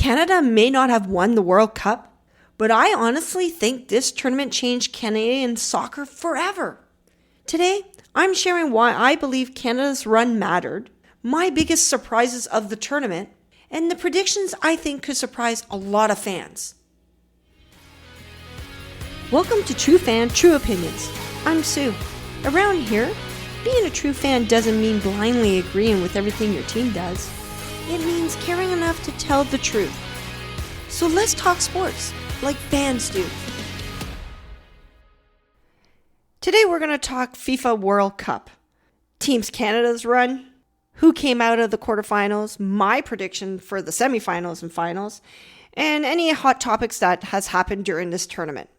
Canada may not have won the World Cup, but I honestly think this tournament changed Canadian soccer forever. Today, I'm sharing why I believe Canada's run mattered, my biggest surprises of the tournament, and the predictions I think could surprise a lot of fans. Welcome to True Fan, True Opinions. I'm Sue. Around here, being a true fan doesn't mean blindly agreeing with everything your team does. It means caring enough to tell the truth. So let's talk sports, like fans do. Today we're going to talk FIFA World Cup. Teams Canada's run, who came out of the quarterfinals, my prediction for the semifinals and finals, and any hot topics that has happened during this tournament.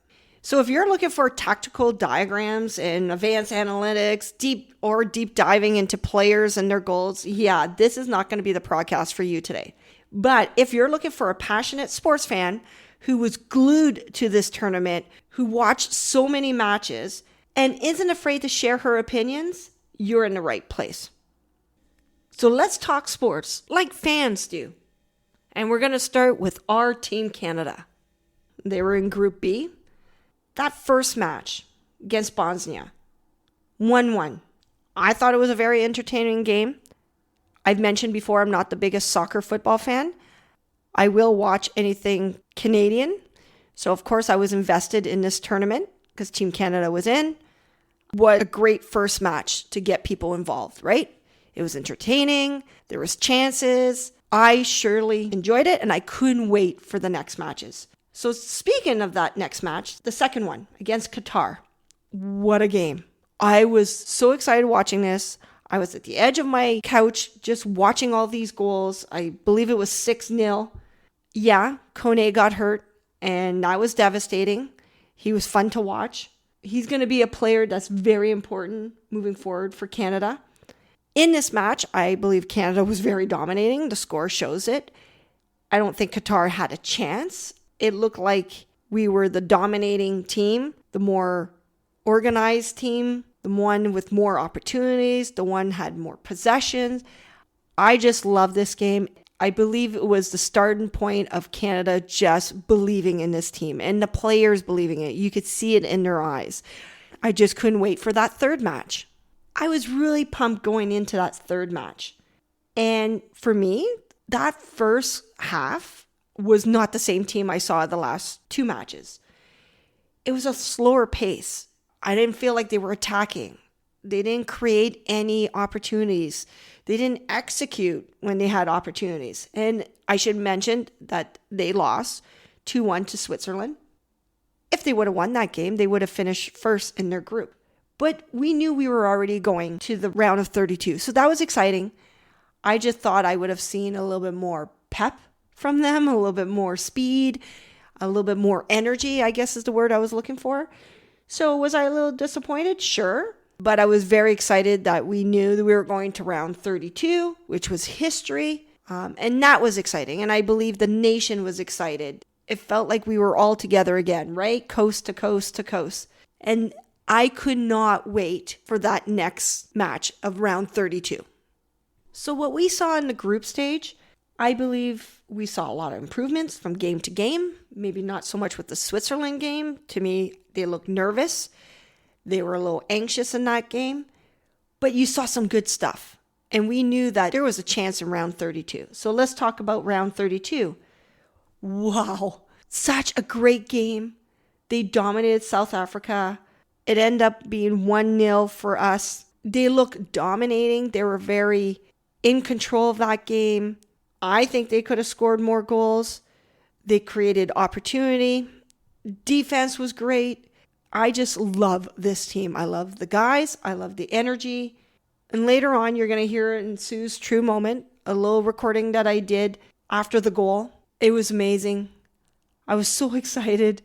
So if you're looking for tactical diagrams and advanced analytics, deep diving into players and their goals, this is not going to be the podcast for you today. But if you're looking for a passionate sports fan who was glued to this tournament, who watched so many matches, and isn't afraid to share her opinions, you're in the right place. So let's talk sports like fans do. And we're going to start with our team Canada. They were in Group B. That first match against Bosnia, 1-1. I thought it was a very entertaining game. I've mentioned before I'm not the biggest soccer football fan. I will watch anything Canadian. So, of course, I was invested in this tournament because Team Canada was in. What a great first match to get people involved, right? It was entertaining. There was chances. I surely enjoyed it, and I couldn't wait for the next matches. So speaking of that next match, the second one against Qatar, what a game. I was so excited watching this. I was at the edge of my couch just watching all these goals. I believe it was 6-0. Yeah, Kone got hurt, and that was devastating. He was fun to watch. He's going to be a player that's very important moving forward for Canada. In this match, I believe Canada was very dominating. The score shows it. I don't think Qatar had a chance. It looked like we were the dominating team, the more organized team, the one with more opportunities, the one had more possessions. I just love this game. I believe it was the starting point of Canada just believing in this team and the players believing it. You could see it in their eyes. I just couldn't wait for that third match. I was really pumped going into that third match. And for me, that first half was not the same team I saw the last two matches. It was a slower pace. I didn't feel like they were attacking. They didn't create any opportunities. They didn't execute when they had opportunities. And I should mention that they lost 2-1 to Switzerland. If they would have won that game, they would have finished first in their group. But we knew we were already going to the round of 32. So that was exciting. I just thought I would have seen a little bit more pep from them, a little bit more speed, a little bit more energy, I guess is the word I was looking for. So was I a little disappointed? Sure. But I was very excited that we knew that we were going to round 32, which was history. And that was exciting. And I believe the nation was excited. It felt like we were all together again, right? Coast to coast to coast. And I could not wait for that next match of round 32. So what we saw in the group stage, I believe we saw a lot of improvements from game to game. Maybe not so much with the Switzerland game. To me, they looked nervous. They were a little anxious in that game. But you saw some good stuff. And we knew that there was a chance in round 32. So let's talk about round 32. Wow. Such a great game. They dominated South Africa. It ended up being 1-0 for us. They looked dominating. They were very in control of that game. I think they could have scored more goals. They created opportunity. Defense was great. I just love this team. I love the guys. I love the energy. And later on, you're going to hear it in Sue's True Moment, a little recording that I did after the goal. It was amazing. I was so excited.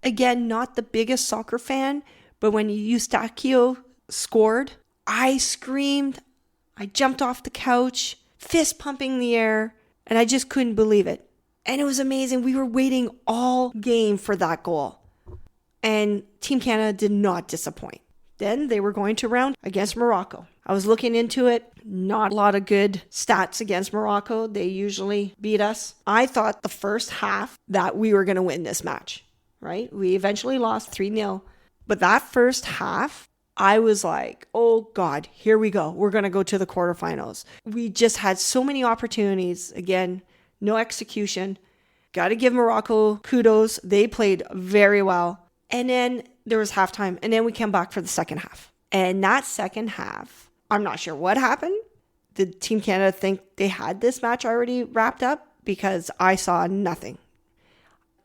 Again, not the biggest soccer fan, but when Eustachio scored, I screamed. I jumped off the couch, fist pumping the air, and I just couldn't believe it. And it was amazing. We were waiting all game for that goal. And Team Canada did not disappoint. Then they were going to round against Morocco. I was looking into it. Not a lot of good stats against Morocco. They usually beat us. I thought the first half that we were going to win this match, right? We eventually lost 3-0. But that first half, I was like, oh God, here we go. We're going to go to the quarterfinals. We just had so many opportunities. Again, no execution. Got to give Morocco kudos. They played very well. And then there was halftime. And then we came back for the second half. And that second half, I'm not sure what happened. Did Team Canada think they had this match already wrapped up? Because I saw nothing.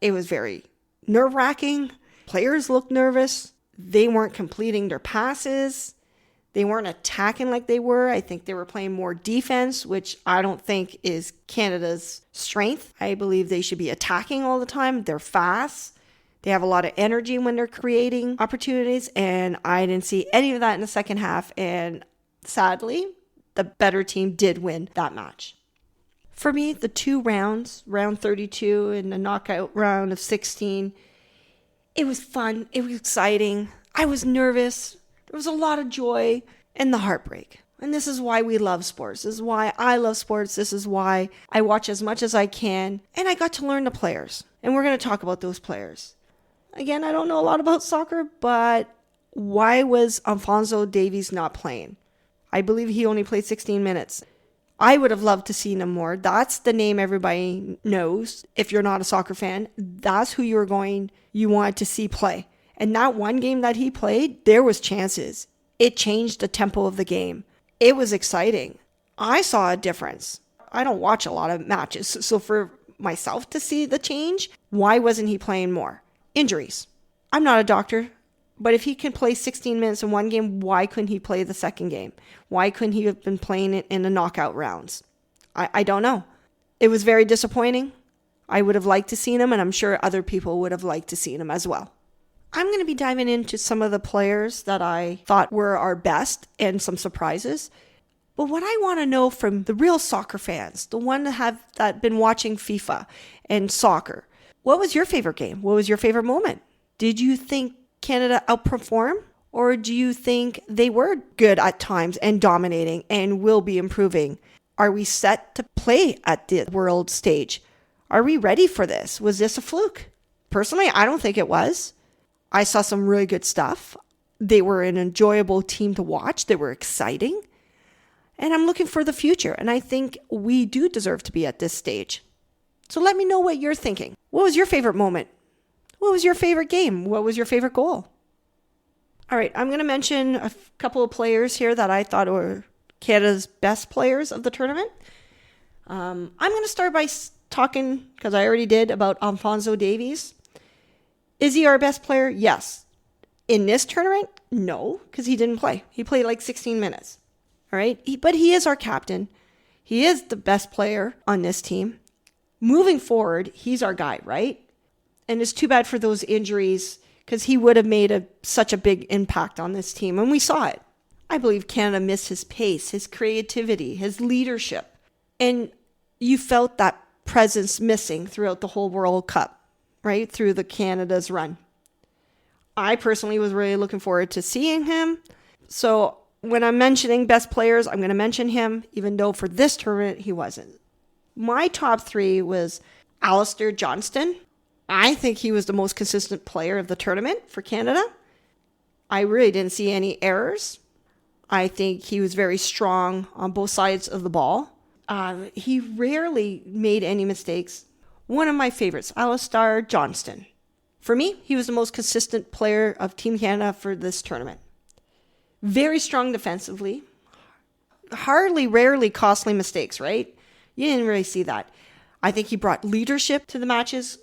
It was very nerve-wracking. Players looked nervous. They weren't completing their passes. They weren't attacking like they were. I think they were playing more defense, which I don't think is Canada's strength. I believe they should be attacking all the time. They're fast. They have a lot of energy when they're creating opportunities, and I didn't see any of that in the second half. And sadly, the better team did win that match. For me, the two rounds, round 32 and the knockout round of 16, it was fun. It was exciting. I was nervous. There was a lot of joy and the heartbreak. And this is why we love sports. This is why I love sports. This is why I watch as much as I can. And I got to learn the players. And we're going to talk about those players. Again, I don't know a lot about soccer, but why was Alphonso Davies not playing? I believe he only played 16 minutes. I would have loved to see him more. That's the name everybody knows. If you're not a soccer fan, that's who you wanted to see play. And that one game that he played, there was chances. It changed the tempo of the game. It was exciting. I saw a difference. I don't watch a lot of matches. So for myself to see the change, why wasn't he playing more? Injuries. I'm not a doctor, but if he can play 16 minutes in one game, why couldn't he play the second game? Why couldn't he have been playing it in the knockout rounds? I don't know. It was very disappointing. I would have liked to see him, and I'm sure other people would have liked to see him as well. I'm going to be diving into some of the players that I thought were our best and some surprises. But what I want to know from the real soccer fans, the one that been watching FIFA and soccer, what was your favorite game? What was your favorite moment? Did you think Canada outperformed? Or do you think they were good at times and dominating and will be improving? Are we set to play at the world stage? Are we ready for this? Was this a fluke? Personally, I don't think it was. I saw some really good stuff. They were an enjoyable team to watch. They were exciting. And I'm looking for the future. And I think we do deserve to be at this stage. So let me know what you're thinking. What was your favorite moment? What was your favorite game? What was your favorite goal? All right, I'm going to mention a couple of players here that I thought were Canada's best players of the tournament. I'm going to start by talking, because I already did, about Alphonso Davies. Is he our best player? Yes. In this tournament? No, because he didn't play. He played like 16 minutes. All right, but he is our captain. He is the best player on this team. Moving forward, he's our guy, right? And it's too bad for those injuries, because he would have made such a big impact on this team, and we saw it. I believe Canada missed his pace, his creativity, his leadership, and you felt that presence missing throughout the whole World Cup, right, through the Canada's run. I personally was really looking forward to seeing him, so when I'm mentioning best players, I'm going to mention him, even though for this tournament he wasn't. My top three was Alistair Johnston. I think he was the most consistent player of the tournament for Canada. I really didn't see any errors. I think he was very strong on both sides of the ball. He rarely made any mistakes. One of my favorites, Alistair Johnston. For me, he was the most consistent player of Team Canada for this tournament. Very strong defensively. Rarely costly mistakes, right? You didn't really see that. I think he brought leadership to the matches,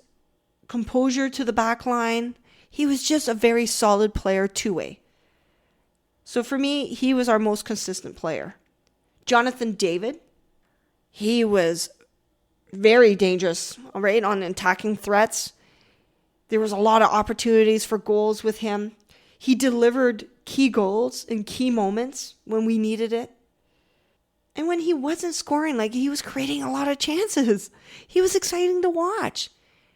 composure to the back line. He was just a very solid player two-way. So for me, he was our most consistent player. Jonathan David, he was very dangerous, right, on attacking threats. There was a lot of opportunities for goals with him. He delivered key goals in key moments when we needed it. And when he wasn't scoring, like, he was creating a lot of chances. He was exciting to watch.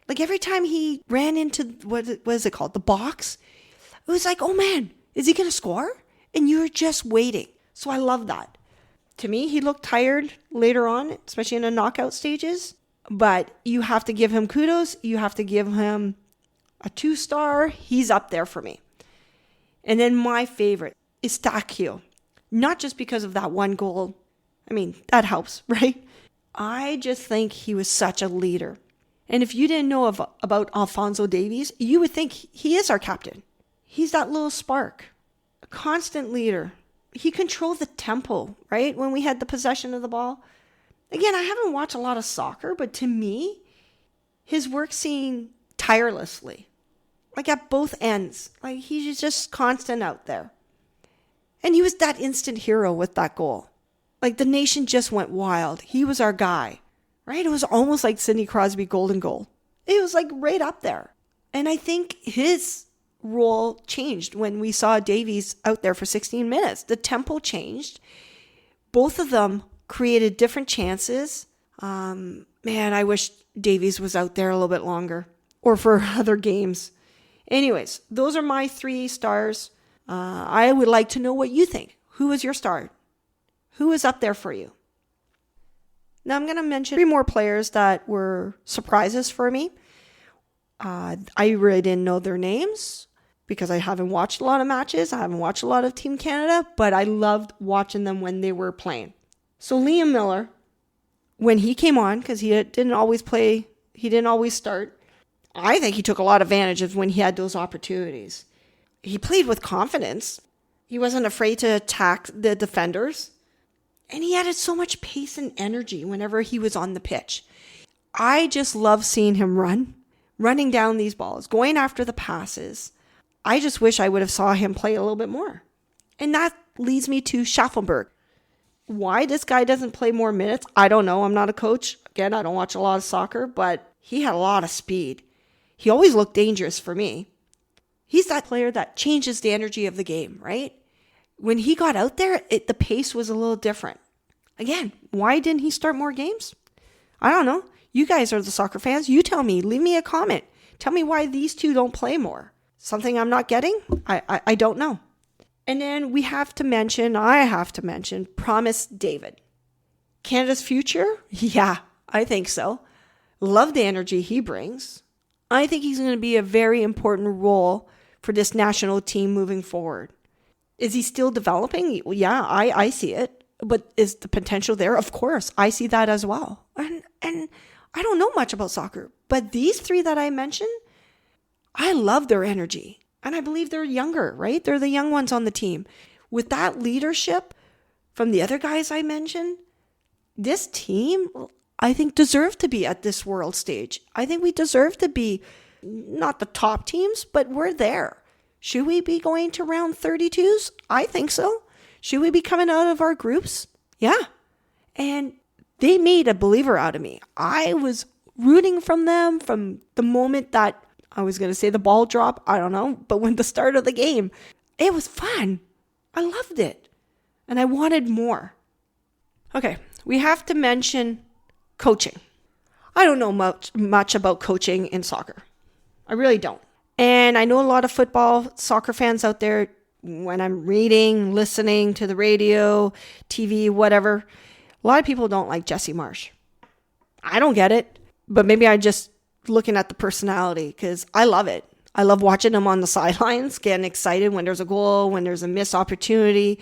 Like, every time he ran into, what is it called, the box, it was like, oh man, Is he going to score? And you're just waiting. So I love that. To me, he looked tired later on, especially in the knockout stages. But you have to give him kudos. You have to give him a 2-star. He's up there for me. And then my favorite is TFTO. Not just because of that one goal. I mean, that helps, right? I just think he was such a leader. And if you didn't know about Alphonso Davies, you would think he is our captain. He's that little spark. A constant leader. He controlled the tempo, right? When we had the possession of the ball. Again, I haven't watched a lot of soccer, but to me, his work seemed tirelessly. Like at both ends. Like he's just constant out there. And he was that instant hero with that goal. Like the nation just went wild. He was our guy, right? It was almost like Sidney Crosby golden goal. It was like right up there. And I think his role changed when we saw Davies out there for 16 minutes. The tempo changed. Both of them created different chances. Man, I wish Davies was out there a little bit longer or for other games. Anyways, those are my 3 stars. I would like to know what you think. Who was your star? Who is up there for you? Now I'm going to mention 3 more players that were surprises for me. I really didn't know their names because I haven't watched a lot of matches. I haven't watched a lot of Team Canada, but I loved watching them when they were playing. So Liam Miller, when he came on, because he didn't always play, he didn't always start, I think he took a lot of advantage when he had those opportunities. He played with confidence. He wasn't afraid to attack the defenders. And he added so much pace and energy whenever he was on the pitch. I just love seeing him running down these balls, going after the passes. I just wish I would have saw him play a little bit more. And that leads me to Schaffelberg. Why this guy doesn't play more minutes, I don't know. I'm not a coach. Again, I don't watch a lot of soccer, but he had a lot of speed. He always looked dangerous for me. He's that player that changes the energy of the game, right? When he got out there, the pace was a little different. Again, why didn't he start more games? I don't know. You guys are the soccer fans. You tell me. Leave me a comment. Tell me why these 2 don't play more. Something I'm not getting? I don't know. And then I have to mention Promise David. Canada's future? Yeah, I think so. Love the energy he brings. I think he's going to be a very important role for this national team moving forward. Is he still developing? Yeah, I see it. But is the potential there? Of course, I see that as well. And I don't know much about soccer, but these 3 that I mentioned, I love their energy. And I believe they're younger, right? They're the young ones on the team. With that leadership from the other guys I mentioned, this team, I think, deserve to be at this world stage. I think we deserve to be not the top teams, but we're there. Should we be going to round 32s? I think so. Should we be coming out of our groups? Yeah. And they made a believer out of me. I was rooting from them from the moment that, I was going to say the ball drop, I don't know, but when the start of the game, it was fun. I loved it. And I wanted more. Okay, we have to mention coaching. I don't know much about coaching in soccer. I really don't. And I know a lot of football, soccer fans out there, when I'm reading, listening to the radio, TV, whatever, a lot of people don't like Jesse Marsch. I don't get it, but maybe I just looking at the personality because I love it. I love watching him on the sidelines, getting excited when there's a goal, when there's a missed opportunity,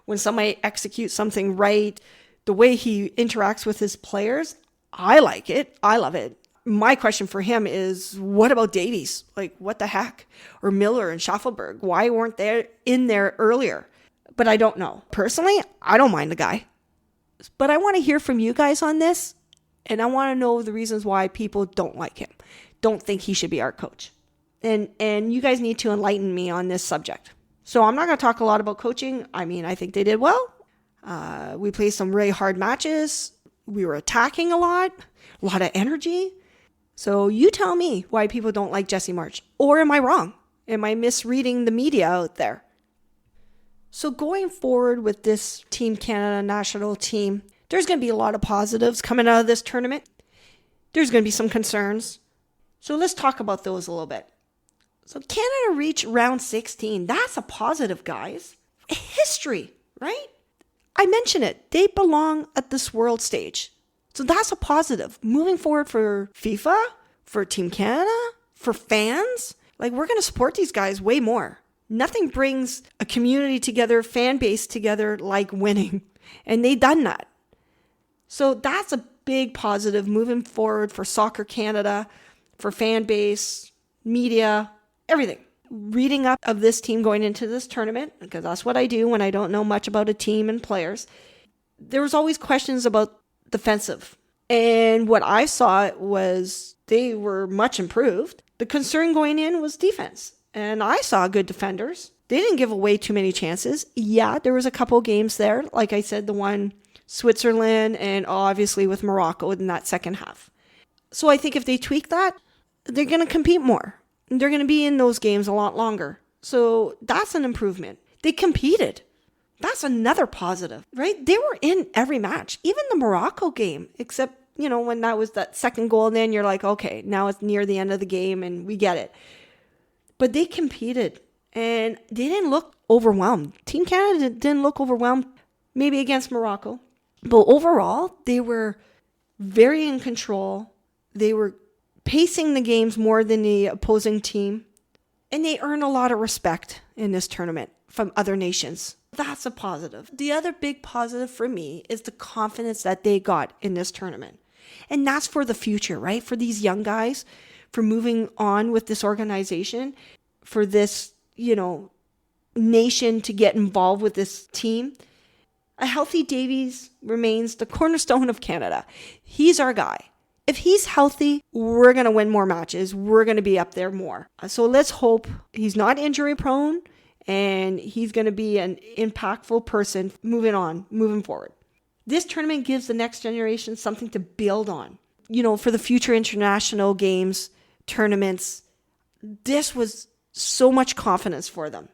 when somebody executes something right. The way he interacts with his players, I like it. I love it. My question for him is, what about Davies? Like, what the heck? Or Miller and Schaffelberg? Why weren't they in there earlier? But I don't know. Personally, I don't mind the guy. But I want to hear from you guys on this. And I want to know the reasons why people don't like him, don't think he should be our coach. And you guys need to enlighten me on this subject. So I'm not going to talk a lot about coaching. I mean, I think they did well. We played some really hard matches. We were attacking a lot of energy. So you tell me why people don't like Jesse Marsch. Or am I wrong? Am I misreading the media out there? So going forward with this Team Canada national team, there's going to be a lot of positives coming out of this tournament. There's going to be some concerns. So let's talk about those a little bit. So Canada reached round 16. That's a positive, guys. History, right? I mentioned it. They belong at this world stage. So that's a positive. Moving forward for FIFA, for Team Canada, for fans, like we're going to support these guys way more. Nothing brings a community together, fan base together like winning. And they done that. So that's a big positive moving forward for Soccer Canada, for fan base, media, everything. Reading up of this team going into this tournament, because that's what I do when I don't know much about a team and players, there was always questions about defensive. And what I saw was they were much improved. The concern going in was defense. And I saw good defenders. They didn't give away too many chances. Yeah, there was a couple games there. Like I said, the one Switzerland and obviously with Morocco in that second half. So I think if they tweak that, they're going to compete more. They're going to be in those games a lot longer. So that's an improvement. They competed. That's another positive, right? They were in every match, even the Morocco game, except, when that was that second goal, then you're like, okay, now it's near the end of the game and we get it. But they competed and they didn't look overwhelmed. Team Canada didn't look overwhelmed, maybe against Morocco. But overall, they were very in control. They were pacing the games more than the opposing team. And they earned a lot of respect in this tournament from other nations. That's a positive. The other big positive for me is the confidence that they got in this tournament. And that's for the future, right? For these young guys, for moving on with this organization, for this, nation to get involved with this team. A healthy Davies remains the cornerstone of Canada. He's our guy. If he's healthy, we're going to win more matches. We're going to be up there more. So let's hope he's not injury prone and he's going to be an impactful person moving forward. This tournament gives the next generation something to build on. For the future international games, tournaments, this was so much confidence for them.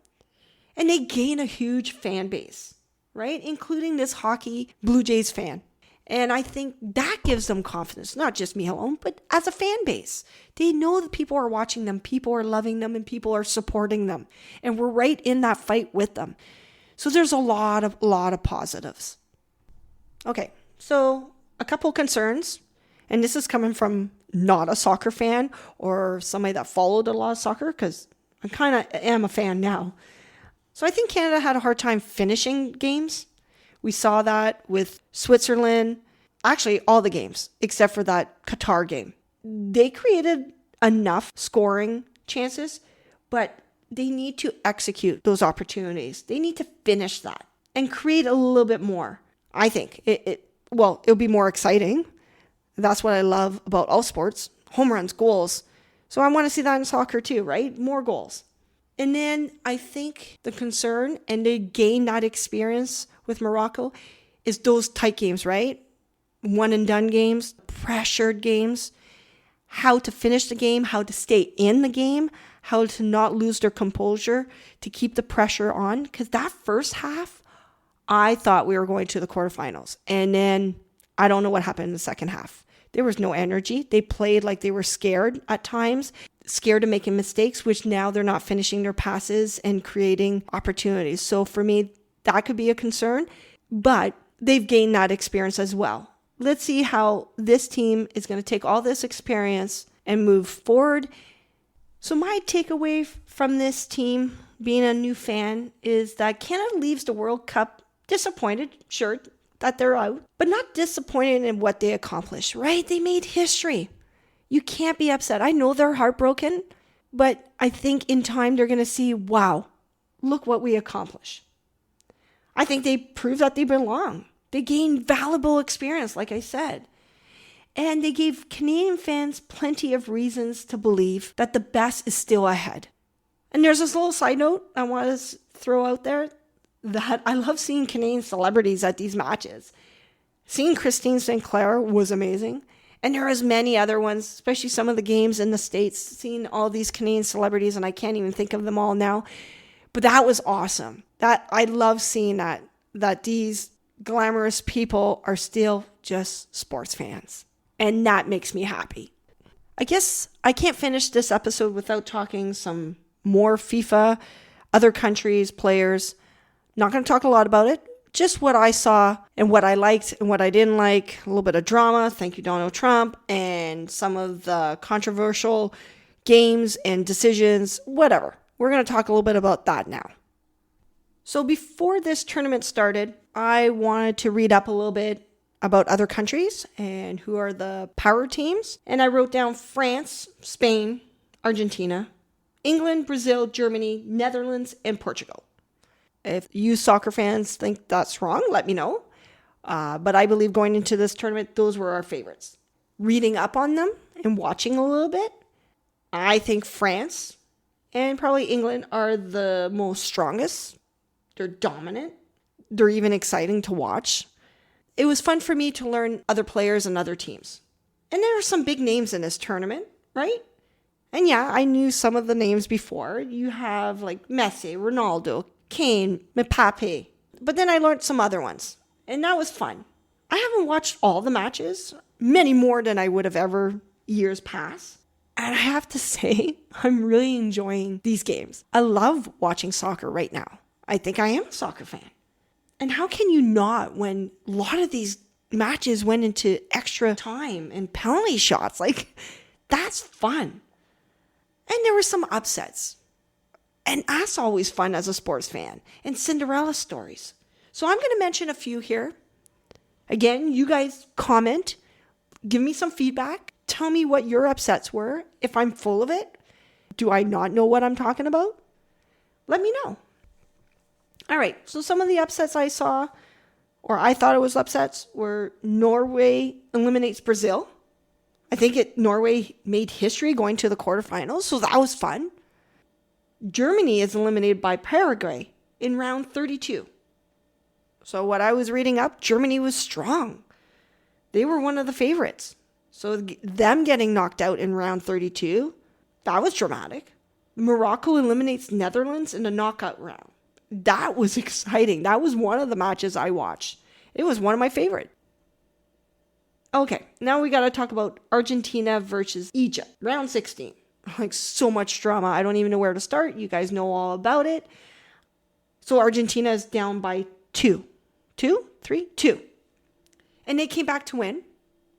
And they gain a huge fan base, right? Including this hockey Blue Jays fan. And I think that gives them confidence, not just me alone, but as a fan base. They know that people are watching them, people are loving them, and people are supporting them. And we're right in that fight with them. So there's a lot of positives. Okay, so a couple concerns. And this is coming from not a soccer fan or somebody that followed a lot of soccer, because I kind of am a fan now. So I think Canada had a hard time finishing games. We saw that with Switzerland, actually all the games, except for that Qatar game. They created enough scoring chances, but they need to execute those opportunities. They need to finish that and create a little bit more. I think it'll be more exciting. That's what I love about all sports, home runs, goals. So I want to see that in soccer too, right? More goals. And then I think the concern, and they gain that experience with Morocco, is those tight games, right? One and done games, pressured games, how to finish the game, how to stay in the game, how to not lose their composure, to keep the pressure on. Because that first half, I thought we were going to the quarterfinals. And then I don't know what happened in the second half. There was no energy. They played like they were scared at times, scared of making mistakes, which now they're not finishing their passes and creating opportunities. So for me, that could be a concern, but they've gained that experience as well. Let's see how this team is going to take all this experience and move forward. So my takeaway from this team, being a new fan, is that Canada leaves the World Cup disappointed, sure, that they're out, but not disappointed in what they accomplished, right? They made history. You can't be upset. I know they're heartbroken, but I think in time they're going to see, wow, look what we accomplished. I think they proved that they belong. They gained valuable experience, like I said. And they gave Canadian fans plenty of reasons to believe that the best is still ahead. And there's this little side note I want to throw out there, that I love seeing Canadian celebrities at these matches. Seeing Christine Sinclair was amazing. And there are many other ones, especially some of the games in the States, seeing all these Canadian celebrities, and I can't even think of them all now. But that was awesome. That I love seeing that these glamorous people are still just sports fans. And that makes me happy. I guess I can't finish this episode without talking some more FIFA, other countries, players. Not going to talk a lot about it. Just what I saw and what I liked and what I didn't like. A little bit of drama. Thank you, Donald Trump. And some of the controversial games and decisions, whatever. We're going to talk a little bit about that now. So before this tournament started, I wanted to read up a little bit about other countries and who are the power teams. And I wrote down France, Spain, Argentina, England, Brazil, Germany, Netherlands, and Portugal. If you soccer fans think that's wrong, let me know. But I believe going into this tournament, those were our favorites. Reading up on them and watching a little bit, I think France and probably England are the most strongest. They're dominant. They're even exciting to watch. It was fun for me to learn other players and other teams. And there are some big names in this tournament, right? And yeah, I knew some of the names before. You have like Messi, Ronaldo, Kane, Mbappe. But then I learned some other ones. And that was fun. I haven't watched all the matches, many more than I would have ever years past. And I have to say, I'm really enjoying these games. I love watching soccer right now. I think I am a soccer fan. And how can you not when a lot of these matches went into extra time and penalty shots? Like, that's fun. And there were some upsets. And that's always fun as a sports fan. And Cinderella stories. So I'm going to mention a few here. Again, you guys comment. Give me some feedback. Tell me what your upsets were. If I'm full of it. Do I not know what I'm talking about? Let me know. All right. So some of the upsets I saw, or I thought it was upsets, were Norway eliminates Brazil. I think Norway made history going to the quarterfinals. So that was fun. Germany is eliminated by Paraguay in round 32. So what I was reading up, Germany was strong. They were one of the favorites. So them getting knocked out in round 32, that was dramatic. Morocco eliminates Netherlands in the knockout round. That was exciting. That was one of the matches I watched. It was one of my favorite. Okay, now we got to talk about Argentina versus Egypt, round 16. Like so much drama. I don't even know where to start. You guys know all about it. So Argentina is down by 2. 2? 3? 2. And they came back to win.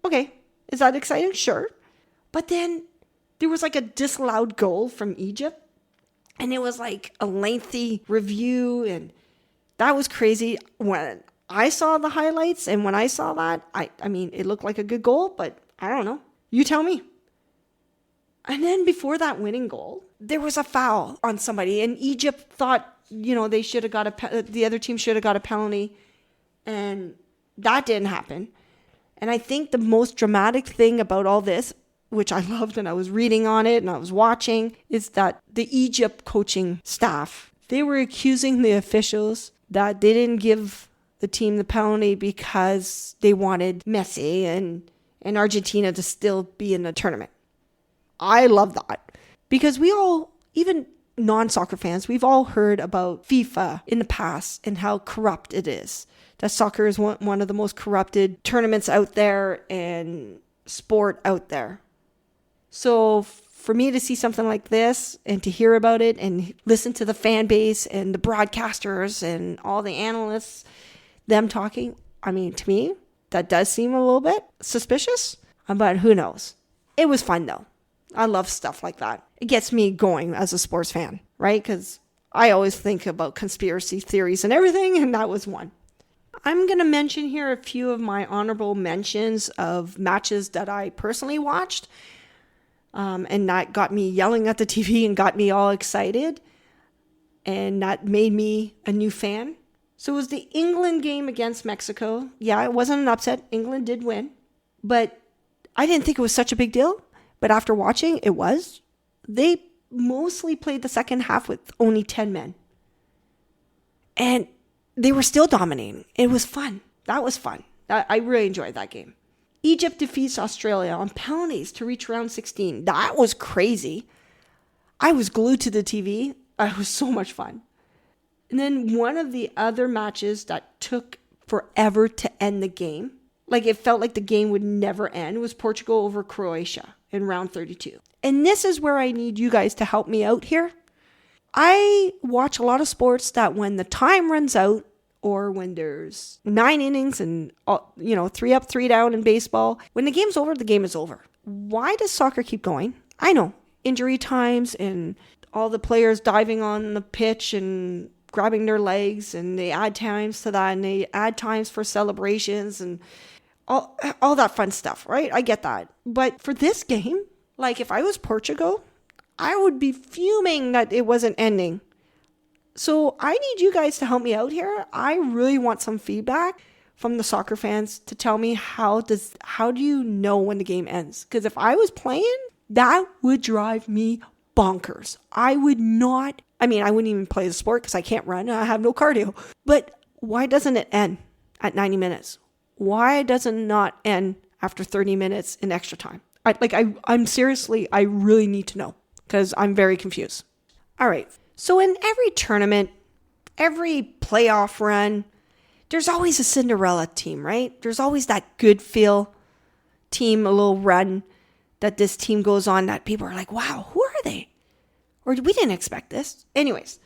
Okay. Is that exciting? Sure. But then there was like a disallowed goal from Egypt. And it was like a lengthy review. And that was crazy. When I saw the highlights and when I saw that, I mean, it looked like a good goal, but I don't know. You tell me. And then before that winning goal, there was a foul on somebody. And Egypt thought, they should have got the other team should have got a penalty. And that didn't happen. And I think the most dramatic thing about all this, which I loved and I was reading on it and I was watching, is that the Egypt coaching staff, they were accusing the officials that they didn't give the team the penalty because they wanted Messi and Argentina to still be in the tournament. I love that because we all, even non-soccer fans, we've all heard about FIFA in the past and how corrupt it is. That soccer is one of the most corrupted tournaments out there and sport out there. So for me to see something like this and to hear about it and listen to the fan base and the broadcasters and all the analysts, them talking, I mean, to me, that does seem a little bit suspicious, but who knows? It was fun though. I love stuff like that. It gets me going as a sports fan, right? Because I always think about conspiracy theories and everything, and that was one. I'm going to mention here a few of my honorable mentions of matches that I personally watched, and that got me yelling at the TV and got me all excited, and that made me a new fan. So it was the England game against Mexico. Yeah, it wasn't an upset. England did win, but I didn't think it was such a big deal. But after watching, it was. They mostly played the second half with only 10 men. And they were still dominating. It was fun. That was fun. I really enjoyed that game. Egypt defeats Australia on penalties to reach round 16. That was crazy. I was glued to the TV. It was so much fun. And then one of the other matches that took forever to end the game, like it felt like the game would never end, was Portugal over Croatia in round 32. And this is where I need you guys to help me out here. I watch a lot of sports that when the time runs out, or when there's 9 innings and 3 up, 3 down in baseball, when the game's over, the game is over. Why does soccer keep going? I know, injury times and all the players diving on the pitch and grabbing their legs, and they add times to that, and they add times for celebrations and all that fun stuff, right? I get that. But for this game, like if I was Portugal, I would be fuming that it wasn't ending. So I need you guys to help me out here. I really want some feedback from the soccer fans to tell me how do you know when the game ends? Because if I was playing, that would drive me bonkers. I wouldn't even play the sport because I can't run. I have no cardio. But why doesn't it end at 90 minutes? Why does it not end after 30 minutes in extra time? I'm seriously, I really need to know because I'm very confused. All right. So in every tournament, every playoff run, there's always a Cinderella team, right? There's always that good feel team, a little run that this team goes on that people are like, wow, who are they? Or we didn't expect this. Anyways,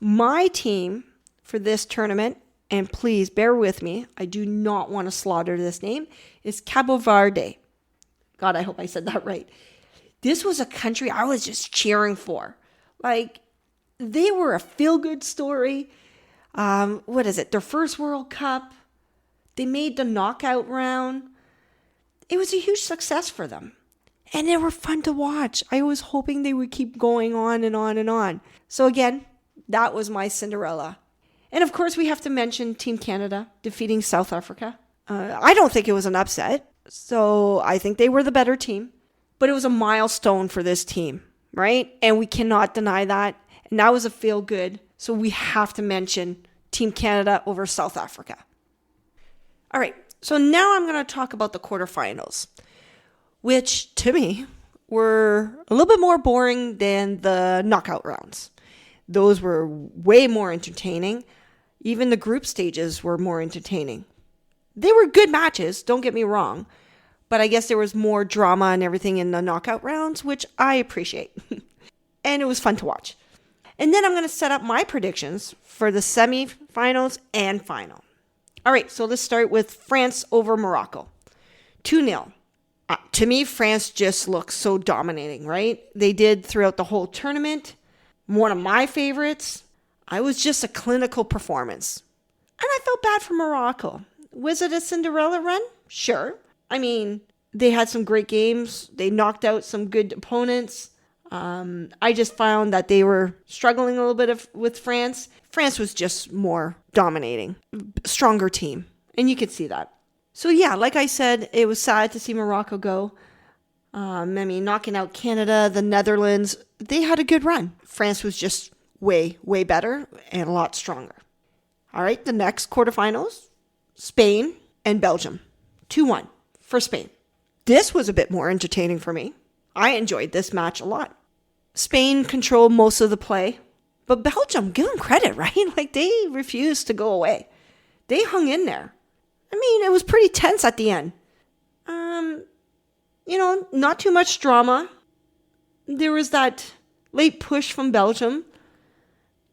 my team for this tournament, and please bear with me, I do not want to slaughter this name, is Cabo Verde. God, I hope I said that right. This was a country I was just cheering for. Like, they were a feel-good story. Their first World Cup. They made the knockout round. It was a huge success for them. And they were fun to watch. I was hoping they would keep going on and on and on. So again, that was my Cinderella. And of course, we have to mention Team Canada defeating South Africa. I don't think it was an upset. So I think they were the better team. But it was a milestone for this team, right? And we cannot deny that. And that was a feel-good. So we have to mention Team Canada over South Africa. All right. So now I'm going to talk about the quarterfinals, which to me were a little bit more boring than the knockout rounds. Those were way more entertaining. Even the group stages were more entertaining. They were good matches, don't get me wrong. But I guess there was more drama and everything in the knockout rounds, which I appreciate. And it was fun to watch. And then I'm going to set up my predictions for the semifinals and final. All right, so let's start with France over Morocco. 2-0. To me, France just looks so dominating, right? They did throughout the whole tournament. One of my favorites. I was just a clinical performance. And I felt bad for Morocco. Was it a Cinderella run? Sure. I mean, they had some great games. They knocked out some good opponents. I just found that they were struggling a little bit with France. France was just more dominating. Stronger team. And you could see that. So yeah, like I said, it was sad to see Morocco go. Knocking out Canada, the Netherlands, they had a good run. France was just way, way better and a lot stronger. All right, the next quarterfinals, Spain and Belgium. 2-1 for Spain. This was a bit more entertaining for me. I enjoyed this match a lot. Spain controlled most of the play, but Belgium, give them credit, right? Like they refused to go away. They hung in there. I mean, it was pretty tense at the end. Not too much drama. There was that late push from Belgium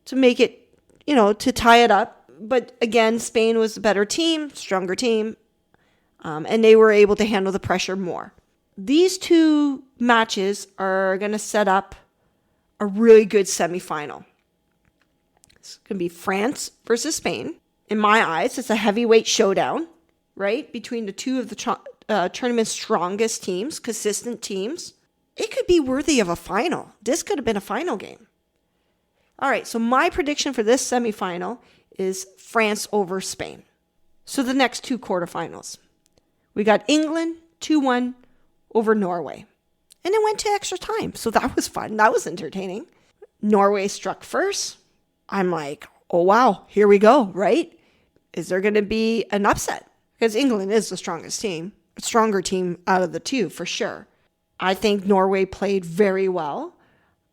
to make it, to tie it up. But again, Spain was a better team, stronger team, and they were able to handle the pressure more. These two matches are going to set up a really good semifinal. It's going to be France versus Spain. In my eyes, it's a heavyweight showdown, right? Between the two of the tournament's strongest teams, consistent teams. It could be worthy of a final. This could have been a final game. All right, so my prediction for this semifinal is France over Spain. So the next two quarterfinals. We got England 2-1 over Norway. And it went to extra time. So that was fun. That was entertaining. Norway struck first. I'm like, oh, wow, here we go, right? Is there going to be an upset? Because England is the strongest team. Stronger team out of the two, for sure. I think Norway played very well.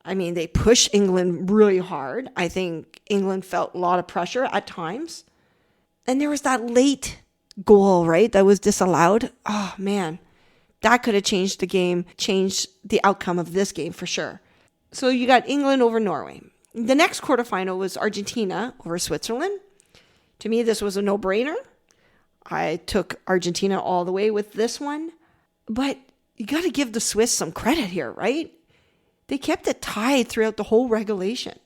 I mean, they pushed England really hard. I think England felt a lot of pressure at times. And there was that late goal, right, that was disallowed. Oh, man. That could have changed the game, changed the outcome of this game for sure. So you got England over Norway. The next quarterfinal was Argentina over Switzerland. To me, this was a no-brainer. I took Argentina all the way with this one. But you got to give the Swiss some credit here, right? They kept it tied throughout the whole regulation.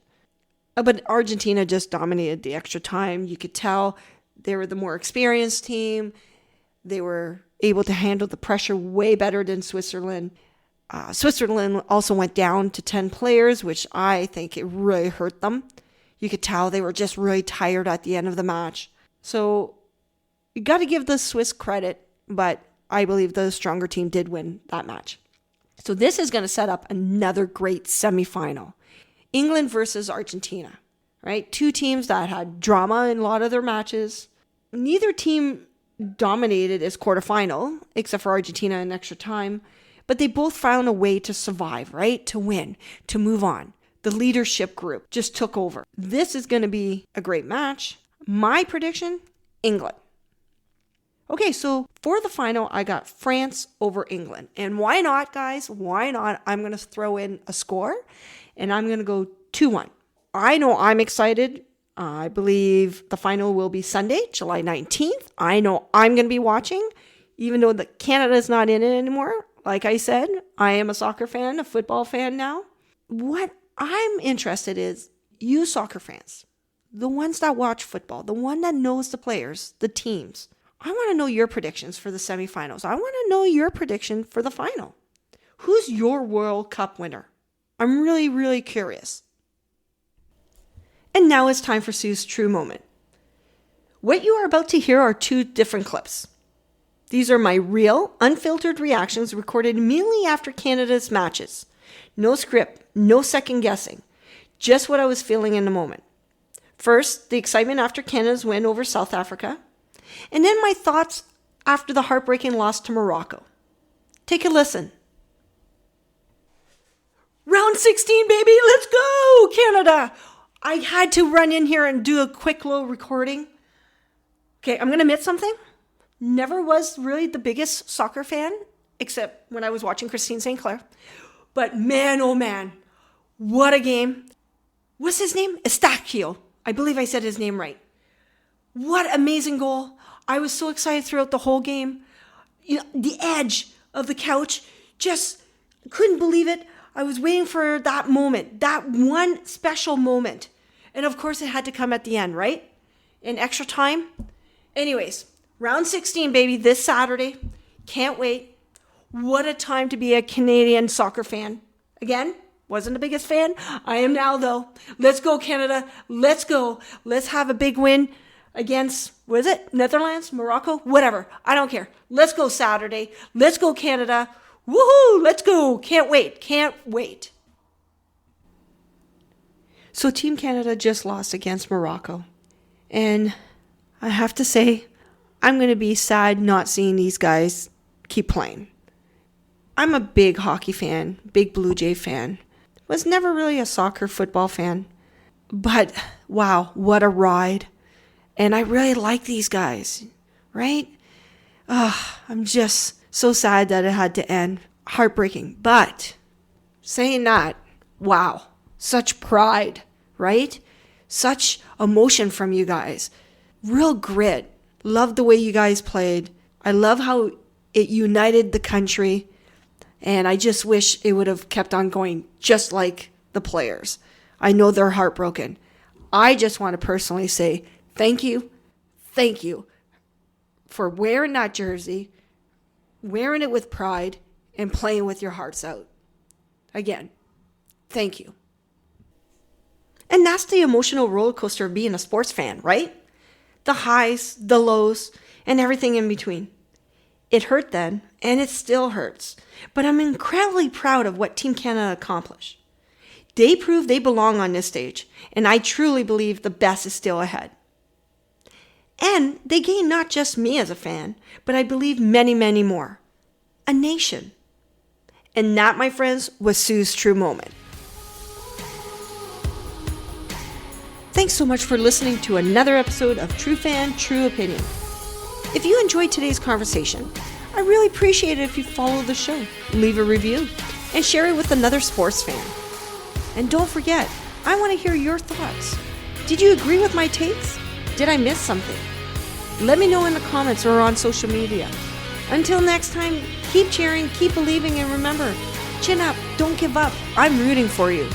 But Argentina just dominated the extra time. You could tell they were the more experienced team. They were able to handle the pressure way better than Switzerland. Switzerland also went down to 10 players, which I think it really hurt them. You could tell they were just really tired at the end of the match. So you got to give the Swiss credit, but I believe the stronger team did win that match. So this is going to set up another great semifinal. England versus Argentina, right? Two teams that had drama in a lot of their matches. Neither team dominated as quarterfinal, except for Argentina in extra time. But they both found a way to survive, right? To win, to move on. The leadership group just took over. This is going to be a great match. My prediction, England. Okay, so for the final, I got France over England. And why not, guys? Why not? I'm going to throw in a score, and I'm going to go 2-1. I know I'm excited. I believe the final will be Sunday, July 19th. I know I'm going to be watching, even though Canada's not in it anymore. Like I said, I am a soccer fan, a football fan now. What I'm interested in is you soccer fans, the ones that watch football, the one that knows the players, the teams. I want to know your predictions for the semifinals. I want to know your prediction for the final. Who's your World Cup winner? I'm really, really curious. And now it's time for Sue's True Moment. What you are about to hear are two different clips. These are my real, unfiltered reactions recorded immediately after Canada's matches. No script, no second guessing. Just what I was feeling in the moment. First, the excitement after Canada's win over South Africa. And then my thoughts after the heartbreaking loss to Morocco. Take a listen. Round 16, baby, let's go, Canada! I had to run in here and do a quick little recording. Okay, I'm going to admit something. Never was really the biggest soccer fan, except when I was watching Christine St. Clair. But man, oh man, what a game. What's his name? Estacio. I believe I said his name right. What amazing goal. I was so excited throughout the whole game. You know, the edge of the couch, just couldn't believe it. I was waiting for that moment, that one special moment. And of course it had to come at the end, right? In extra time. Anyways, round 16, baby, this Saturday. Can't wait. What a time to be a Canadian soccer fan. Again, wasn't the biggest fan. I am now, though. Let's go, Canada. Let's go. Let's have a big win against, what is it? Netherlands? Morocco? Whatever. I don't care. Let's go Saturday. Let's go, Canada. Woohoo! Let's go. Can't wait. Can't wait. So Team Canada just lost against Morocco. And I have to say, I'm going to be sad not seeing these guys keep playing. I'm a big hockey fan, big Blue Jay fan. Was never really a soccer football fan. But wow, what a ride. And I really like these guys, right? I'm just so sad that it had to end. Heartbreaking. But saying that, wow, such pride, right? Such emotion from you guys. Real grit. Love the way you guys played. I love how it united the country. And I just wish it would have kept on going just like the players. I know they're heartbroken. I just want to personally say thank you for wearing that jersey, wearing it with pride, and playing with your hearts out. Again, thank you. And that's the emotional roller coaster of being a sports fan, right? The highs, the lows, and everything in between. It hurt then, and it still hurts. But I'm incredibly proud of what Team Canada accomplished. They proved they belong on this stage, and I truly believe the best is still ahead. And they gained not just me as a fan, but I believe many, many more. A nation. And that, my friends, was Sue's True Moment. Thanks so much for listening to another episode of True Fan, True Opinion. If you enjoyed today's conversation, I really appreciate it if you follow the show, leave a review, and share it with another sports fan. And don't forget, I want to hear your thoughts. Did you agree with my takes? Did I miss something? Let me know in the comments or on social media. Until next time, keep cheering, keep believing, and remember, chin up, don't give up. I'm rooting for you.